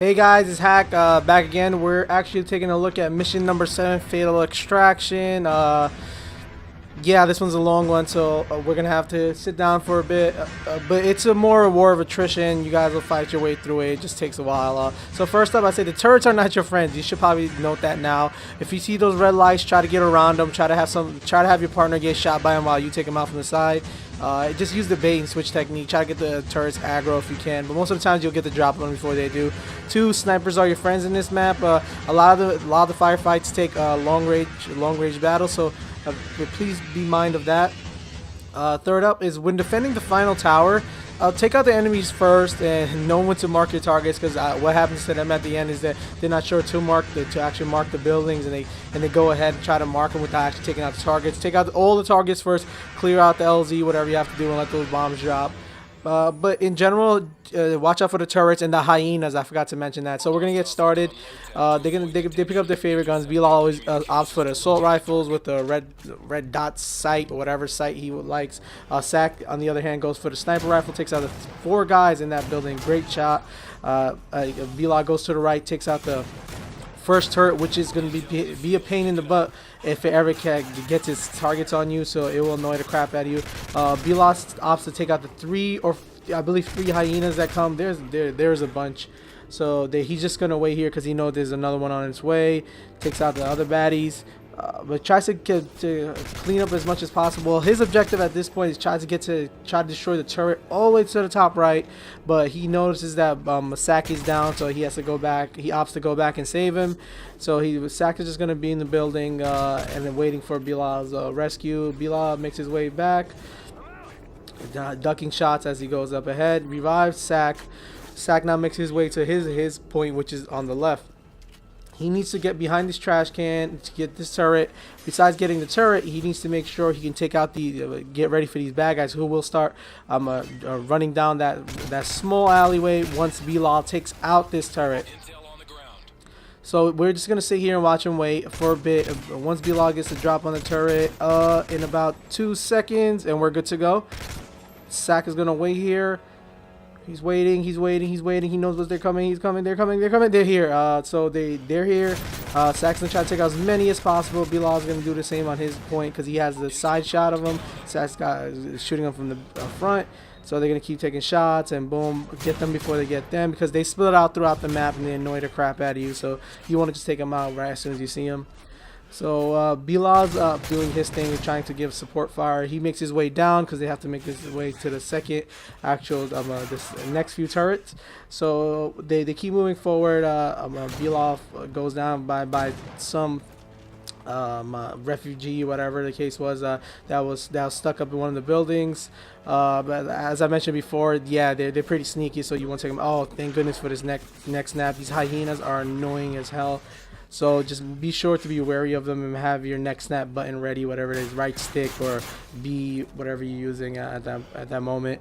Hey guys, it's Hack back again. We're actually taking a look at mission number 7, Fatal Extraction. Yeah, this one's a long one, so we're gonna have to sit down for a bit. But it's a more war of attrition. You guys will fight your way through it. It just takes a while. So first up, I say the turrets are not your friends. You should probably note that now. If you see those red lights, try to get around them. Try to have your partner get shot by them while you take them out from the side. Just use the bait and switch technique. Try to get the turrets aggro if you can, but most of the times you'll get the drop on them before they do. 2, snipers are your friends in this map. A lot of the firefights take long range battles, so please be mind of that. Third up is when defending the final tower, take out the enemies first and know when to mark your targets, because what happens to them at the end is that they're not sure to actually mark the buildings, and they go ahead and try to mark them without actually taking out the targets. Take out all the targets first, clear out the LZ, whatever you have to do, and let those bombs drop. But in general, watch out for the turrets and the hyenas. I forgot to mention that. So we're gonna get started. They pick up their favorite guns. Bilal always opts for the assault rifles with the red dot sight or whatever sight he likes. Sack, on the other hand, goes for the sniper rifle. Takes out the 4 guys in that building. Great shot. Bilal goes to the right, takes out the first turret, which is going to be a pain in the butt if it ever gets its targets on you, so it will annoy the crap out of you. Bilal opts to take out the 3 hyenas that come. There's a bunch, so he's just going to wait here because he knows there's another one on its way. Takes out the other baddies. But tries to clean up as much as possible. His objective at this point is try to destroy the turret all the way to the top right, but he notices that Masaki's down, so he has to go back. He opts to go back and save him. So Masaki's just going to be in the building and then waiting for Bilal's rescue. Bilal makes his way back, ducking shots as he goes up ahead. Revives Sack. Sack now makes his way to his point, which is on the left. He needs to get behind this trash can to get this turret. Besides getting the turret, he needs to make sure he can take out get ready for these bad guys who will start running down that small alleyway once Bilal takes out this turret. So we're just going to sit here and watch him wait for a bit. Once Bilal gets the drop on the turret in about 2 seconds, and we're good to go. Sack is going to wait here. He's waiting. He knows what they're coming. They're here. So they're here. Sack's gonna try to take out as many as possible. Bilal's gonna do the same on his point because he has the side shot of them. Sack's is shooting them from the front. So they're gonna keep taking shots and boom, get them before they get them, because they split out throughout the map and they annoy the crap out of you. So you want to just take them out right as soon as you see them. So Bilal's doing his thing, trying to give support fire. He makes his way down because they have to make his way to the second actual this next few turrets. So they keep moving forward. Bilal goes down by some refugee, whatever the case was, that was stuck up in one of the buildings. But as I mentioned before, yeah, they're pretty sneaky, so you won't take them. Oh, thank goodness for this next snap. These hyenas are annoying as hell. So just be sure to be wary of them and have your next snap button ready, whatever it is, right stick or B, whatever you're using at that moment.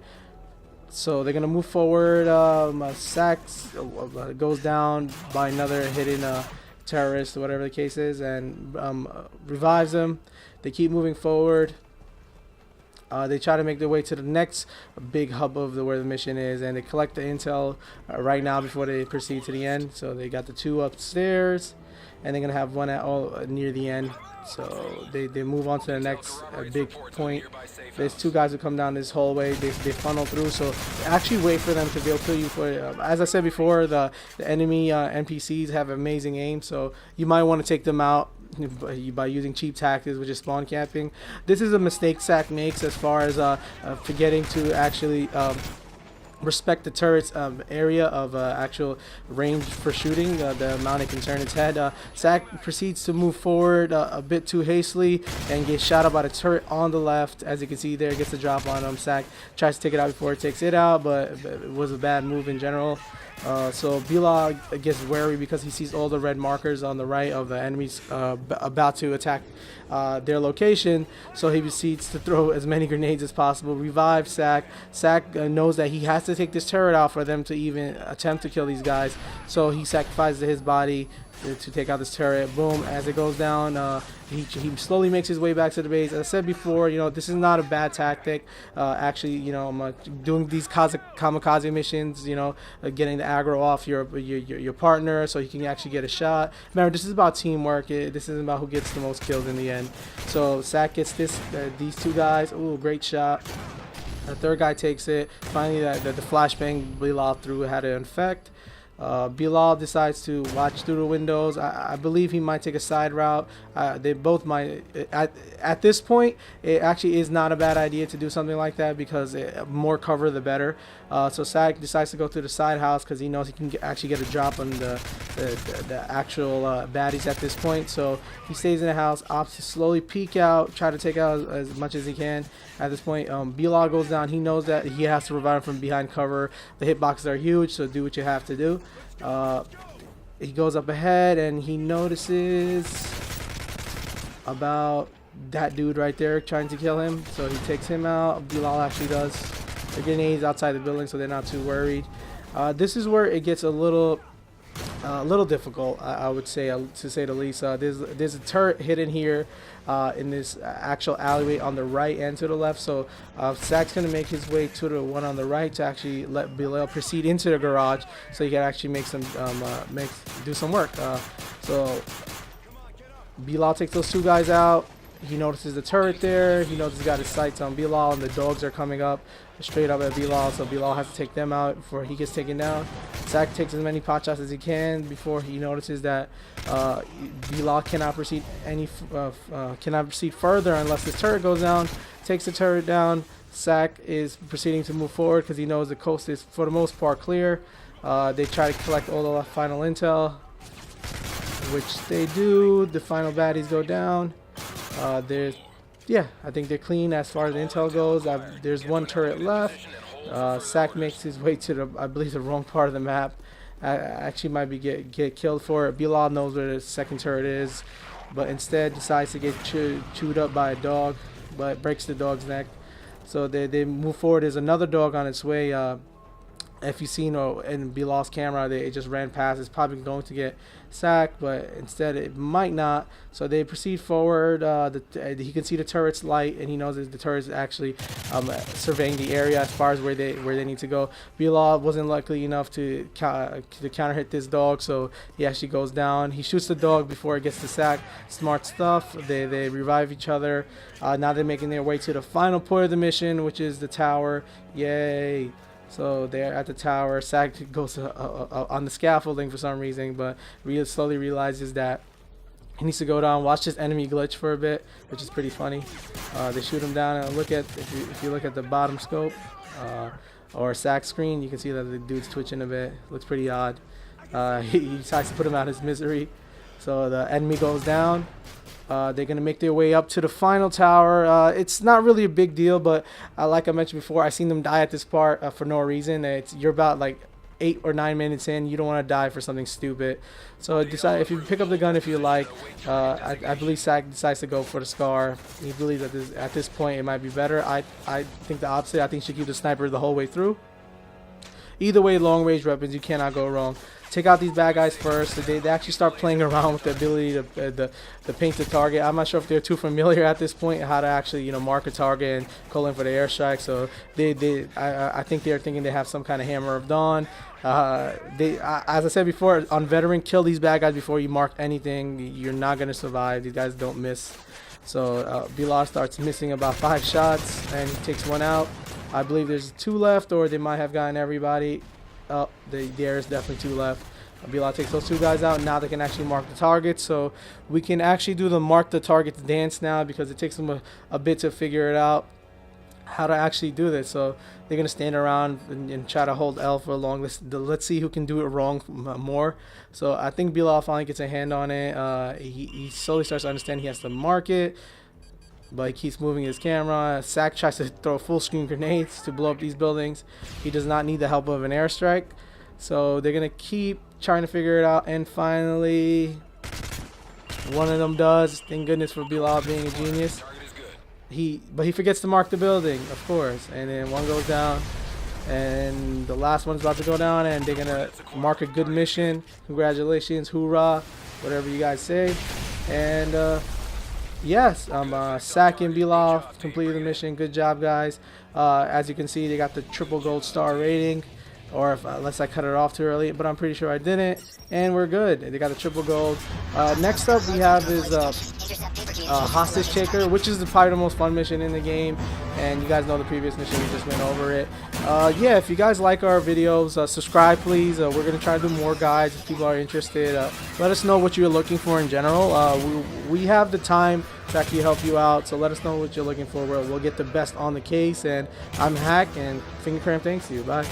So they're gonna move forward. Sack goes down by another hidden terrorist, whatever the case is, and revives them. They keep moving forward. They try to make their way to the next big hub of where the mission is, and they collect the intel right now before they proceed to the end. So they got the 2 upstairs, and they're gonna have one near the end. So they move on to the next big point. There's 2 guys who come down this hallway. They funnel through, so actually wait for them to be able to kill you. As I said before, the enemy NPCs have amazing aim, so you might want to take them out by using cheap tactics, which is spawn camping. This is a mistake Sack makes as far as forgetting to actually respect the turret's area of actual range for shooting, the amount it can turn its head. Sack proceeds to move forward a bit too hastily and gets shot up by the turret on the left. As you can see there, gets a drop on him. Sack tries to take it out before it takes it out, but it was a bad move in general. So Bilal gets wary because he sees all the red markers on the right of the enemies about to attack their location. So he proceeds to throw as many grenades as possible. Revive Sack. Sack knows that he has to to take this turret out for them to even attempt to kill these guys. So he sacrifices his body to take out this turret. Boom, as it goes down, he slowly makes his way back to the base. As I said before, you know, this is not a bad tactic. Actually, you know, I'm doing these kamikaze missions, you know, getting the aggro off your partner so you can actually get a shot. Remember, this is about teamwork. This isn't about who gets the most kills in the end. So Sack gets these two guys. Ooh, great shot. The third guy takes it. Finally, the flashbang Bilal threw had an effect. Bilal decides to watch through the windows. I believe he might take a side route. They both might. At this point, it actually is not a bad idea to do something like that because more cover the better. So Sack decides to go through the side house because he knows he can actually get a drop on the actual baddies at this point. So he stays in the house, opts to slowly peek out, try to take out as much as he can. At this point, Bilal goes down. He knows that he has to revive him from behind cover. The hitboxes are huge, so do what you have to do. He goes up ahead and he notices about that dude right there trying to kill him, so he takes him out. Bilal actually does. The grenades outside the building, so they're not too worried. This is where it gets a little difficult, I would say, to say the least. There's a turret hidden here in this actual alleyway on the right and to the left. So Sack's gonna make his way to the one on the right to actually let Bilal proceed into the garage, so he can actually make some do some work. So Bilal takes those two guys out. He notices the turret there. He knows he's got his sights on Bilal, and the dogs are coming up straight up at Bilal, so Bilal has to take them out before he gets taken down. Sack takes as many pot shots as he can before he notices that Bilal cannot proceed further unless this turret goes down. Takes the turret down. Sack is proceeding to move forward because he knows the coast is for the most part clear. They try to collect all the final intel, which they do. The final baddies go down. Yeah, I think they're clean as far as the intel goes. There's one turret left. Sack makes his way to I believe the wrong part of the map. Actually might be get killed for it. Bilal knows where the second turret is, but instead decides to get chewed up by a dog, but breaks the dog's neck. So they move forward. There's another dog on its way. If you've seen in Bilal's camera, it just ran past. It's probably going to get sacked, but instead it might not. So they proceed forward. He can see the turret's light, and he knows that the turret's actually surveying the area as far as where they need to go. Bilal wasn't lucky enough to counter hit this dog, so he actually goes down. He shoots the dog before it gets to sack. Smart stuff. They revive each other. Now they're making their way to the final point of the mission, which is the tower. Yay! So they're at the tower. Sack goes on the scaffolding for some reason, but slowly realizes that he needs to go down, watch this enemy glitch for a bit, which is pretty funny. They shoot him down, and if you look at the bottom scope or Sack screen, you can see that the dude's twitching a bit. Looks pretty odd. He decides to put him out of his misery. So the enemy goes down. They're going to make their way up to the final tower. It's not really a big deal, but like I mentioned before, I've seen them die at this part for no reason. You're about like 8 or 9 minutes in. You don't want to die for something stupid. So decide if you pick up the gun if you like. I believe Sack decides to go for the Scar. He believes that at this point it might be better. I think the opposite. I think you should keep the sniper the whole way through. Either way, long range weapons, you cannot go wrong. Take out these bad guys first. They actually start playing around with the ability to paint the target. I'm not sure if they're too familiar at this point how to actually mark a target and call in for the airstrike. So I think they're thinking they have some kind of Hammer of Dawn. As I said before, on veteran, kill these bad guys before you mark anything. You're not gonna survive. These guys don't miss. So Bilal starts missing about 5 shots and he takes one out. I believe there's 2 left, or they might have gotten everybody. Oh, there is definitely 2 left. Bilal takes those 2 guys out. Now they can actually mark the targets. So we can actually do the mark the targets dance now, because it takes them a bit to figure it out how to actually do this. So they're going to stand around and try to hold L for a long list. Let's see who can do it wrong more. So I think Bilal finally gets a hand on it. He slowly starts to understand he has to mark it, but he keeps moving his camera. Sack tries to throw full screen grenades to blow up these buildings. He does not need the help of an airstrike. So they're going to keep trying to figure it out. And finally, one of them does. Thank goodness for Bilal being a genius. But he forgets to mark the building, of course. And then one goes down. and the last one's about to go down, and they're gonna mark a good mission. Congratulations, hoorah, whatever you guys say. And yes, Sak and Bilal completed the mission. Good job, guys. As you can see, they got the triple gold star rating, or unless I cut it off too early, but I'm pretty sure I didn't, and we're good. They got a triple gold. Next up we have is hostage taker, which is probably the most fun mission in the game, and you guys know the previous mission, we just went over it. Yeah, if you guys like our videos, subscribe please. We're gonna try to do more guides if people are interested. Let us know what you're looking for in general. We have the time to actually help you out, so let us know what you're looking for. We'll get the best on the case. And I'm Hack, and FingerCramp thanks you. Bye.